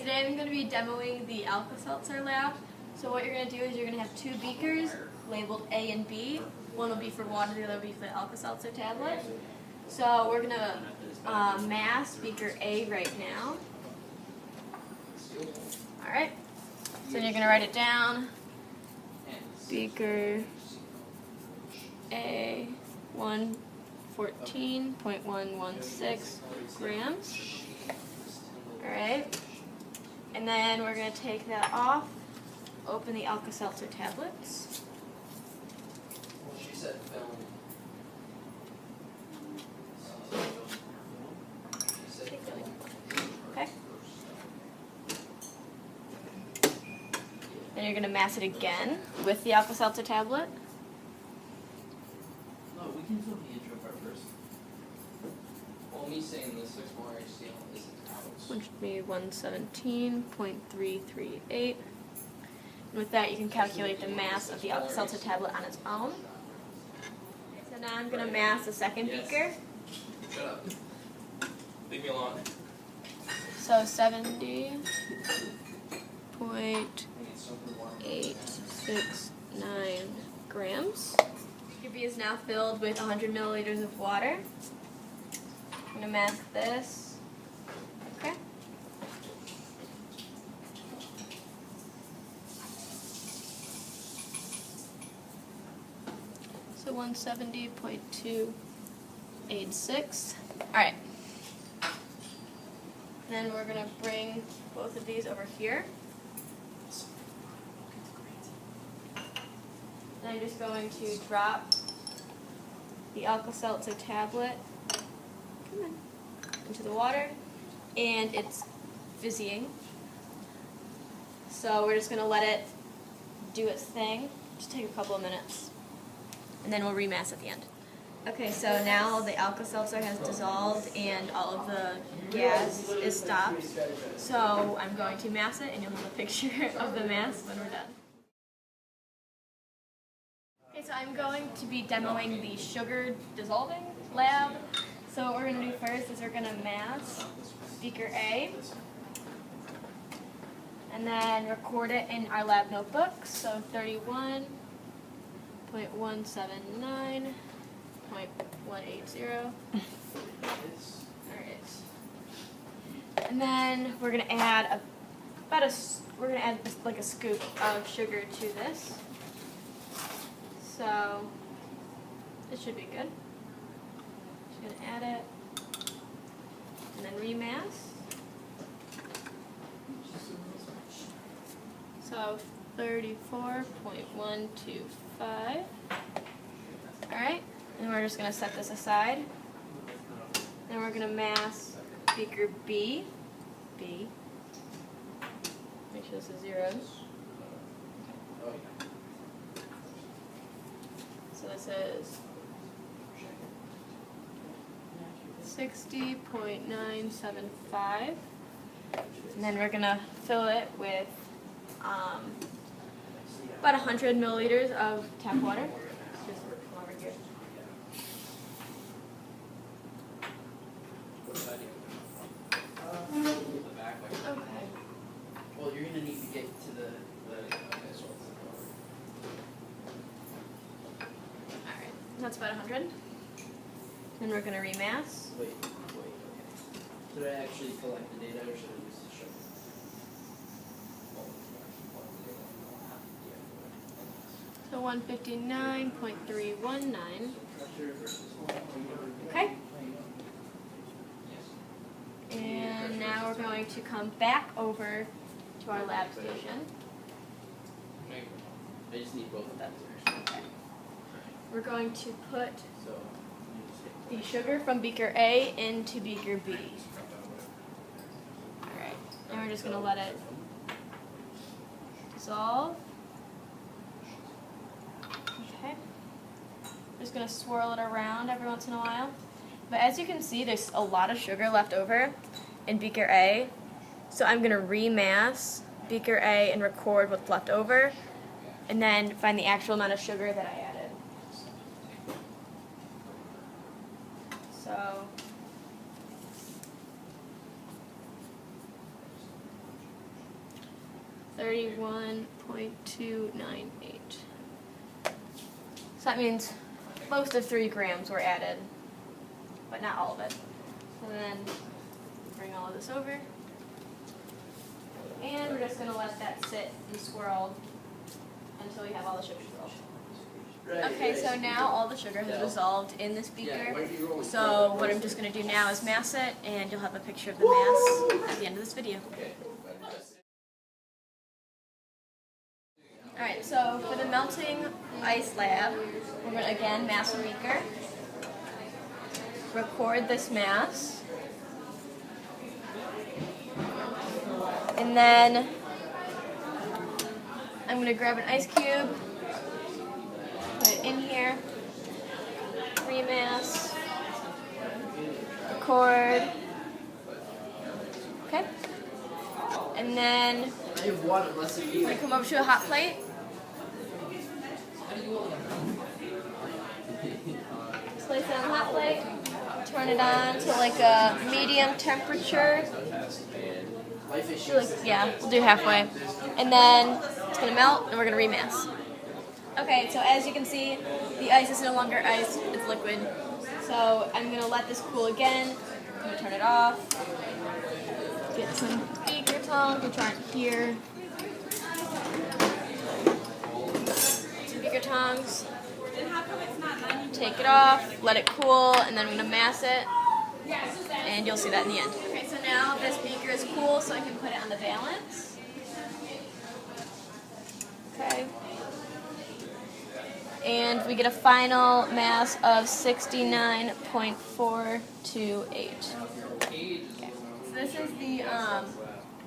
Today I'm going to be demoing the Alka-Seltzer lab. So what you're going to do is you're going to have two beakers labeled A and B. One will be for water, the other will be for the Alka-Seltzer tablet. So we're going to mass beaker A right now. Alright, so you're going to write it down. Beaker A, 114.116 grams. Alright, and then we're going to take that off, open the Alka-Seltzer tablets. She said film. Okay. Then you're going to mass it again with the Alka-Seltzer tablet. No, we can film the intro part first. Well, me saying the 6 more HCl is out. Which would be 117.338. And with that, you can calculate the mass of the Alka-Seltzer tablet on its own. So now I'm going to mass the second beaker. Shut up. Leave me alone. So 70.869 grams. Beaker B is now filled with 100 milliliters of water. I'm going to mask this. Okay. So 170.286. Alright. Then we're going to bring both of these over here. And I'm just going to drop the Alka-Seltzer tablet into the water, and it's fizzying. So we're just going to let it do its thing. Just take a couple of minutes, and then we'll remass at the end. Okay, so now the Alka-Seltzer has dissolved and all of the gas is stopped. So I'm going to mass it, and you'll have a picture of the mass when we're done. Okay, so I'm going to be demoing the sugar dissolving lab. So what we're going to do first is we're going to mass beaker A and then record it in our lab notebook. So 31.179.180. Alright. And then we're going to add like a scoop of sugar to this. So it should be good. Just going to add it and then remass. So 34.125. Alright, and we're just going to set this aside. Then we're going to mass beaker B. Make sure this is zeros. So this is 60.975. And then we're going to fill it with about 100 milliliters of tap water. Just come over here. Okay. Well, you're gonna need to get to the Alright, that's about 100. Then we're going to remass. Wait, okay. Should I actually collect the data or should I use the sugar? So 159.319. Okay. And now we're going to come back over to our lab station. I just need both of that. Okay. We're going to put So, the sugar from beaker A into beaker B. Alright, and we're just going to let it dissolve. Okay. Just going to swirl it around every once in a while. But as you can see, there's a lot of sugar left over in beaker A. So I'm going to remass beaker A and record what's left over, and then find the actual amount of sugar that I added. So 31.298. So that means most of 3 grams were added, but not all of it. And then bring all of this over. And we're just going to let that sit and swirl until we have all the sugar dissolved. Okay, so now all the sugar has dissolved in this beaker. So what I'm just going to do now is mass it, and you'll have a picture of the mass at the end of this video. Alright, so for the melting ice lab, we're going to again mass a beaker, record this mass, and then I'm going to grab an ice cube, put it in here, remass, record, okay, and then I'm going to come over to a hot plate. Place it on the hot plate, turn it on to like a medium temperature. We'll do halfway. And then it's going to melt and we're going to remass. Okay, so as you can see, the ice is no longer ice, it's liquid. So I'm going to let this cool again. I'm going to turn it off. Get some beaker tongs, which aren't here. Some beaker tongs. Take it off, let it cool, and then I'm going to mass it, and you'll see that in the end. Okay, so now this beaker is cool, so I can put it on the balance. Okay. And we get a final mass of 69.428. Okay. So this is the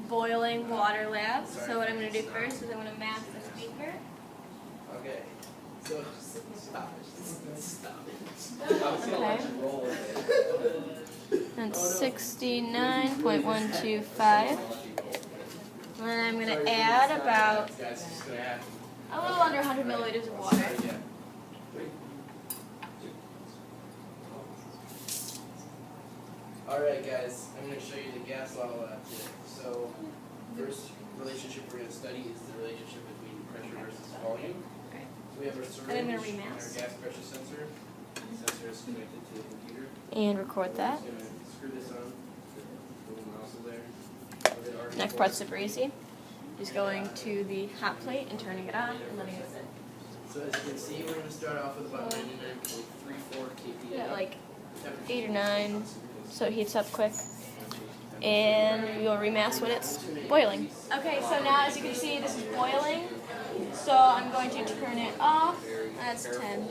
boiling water lab. So what I'm going to do first is I'm going to mass this beaker. Okay. So stop it. Okay. That's 69.125. And then I'm going to add about a little under 100 milliliters of water. Alright guys, I'm going to show you the gas law lab today. So, first relationship we're going to study is the relationship between pressure versus volume. We have our syringe and our gas pressure sensor. The sensor is connected to the computer. And record that. I'm just going to screw this on. The little nozzle there. Next part's super easy. Just going to the hot plate and turning it on and letting it sit. So as you can see, we're going to start off with about 99.34 kPa. Yeah, like 8 or 9, so it heats up quick. And we will remass when it's boiling. Okay, so now as you can see, this is boiling. So I'm going to turn it off. That's 10.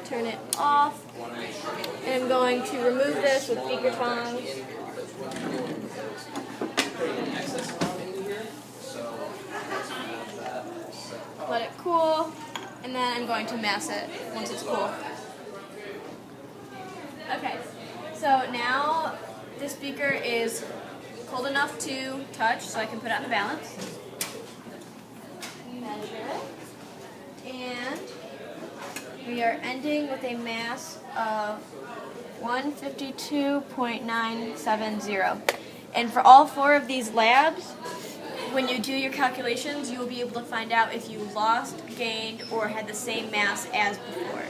Turn it off. And I'm going to remove this with beaker tongs. Let it cool. And then I'm going to mass it once it's cool. Okay, so now this beaker is cold enough to touch, so I can put it on the balance. Measure it. And we are ending with a mass of 152.970. And for all 4 of these labs, when you do your calculations, you will be able to find out if you lost, gained, or had the same mass as before.